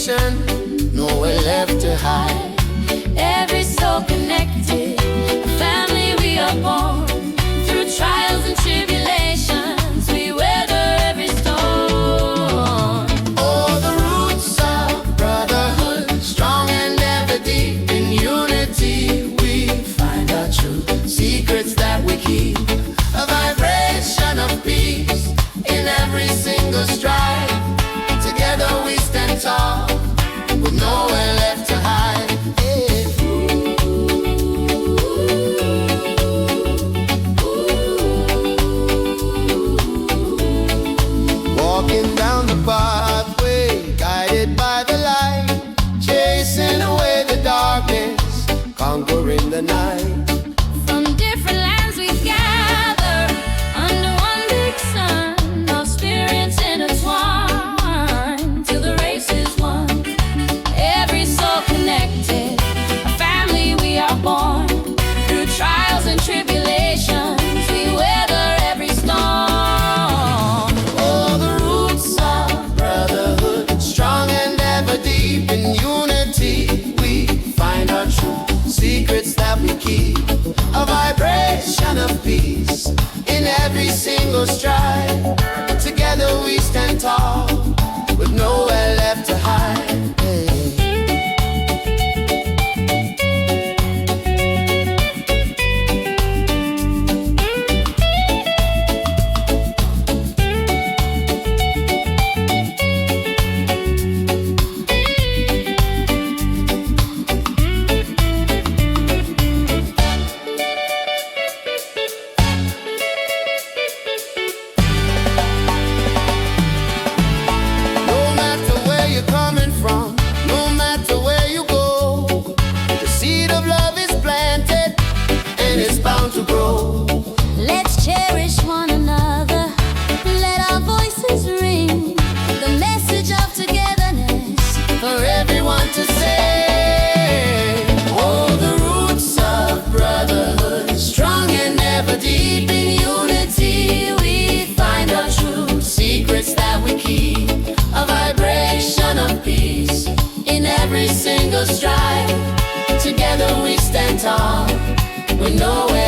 vibration, nowhere left to hide. Every soul connected, family we are born. Through trials and tribulations, we weather every storm. Oh, the roots of brotherhood, strong and ever deep. In unity we find our truth, secrets that we keep. A vibration of peace in every single stride. Together we stand tall, with nowhere left to hide. Hey. Walking down the pathway, guided by the light, chasing away the darkness, conquering the night. From different lands we gather under one big sun. Our spirits intertwine till the race is won. Every soul connected, a family we are born. Through trials and tribulations, we weather every storm. Oh, the roots of brotherhood, strong and ever deep. In unity we find our truth, secrets that we keep. A vibration of peace in every single stride. Together we stand tall, with nowhere left to hide. Hey. No matter where you're coming from, no matter where you go, the seed of love is planted and it's bound to grow. Let's cherish one another, let our voices ring. The message of togetherness For everyone to say, oh, the roots of brotherhood, strong and ever deep. In unity we find our truth, secrets that we keep. A vibration of peace in every single stride. Together we stand tall, with nowhere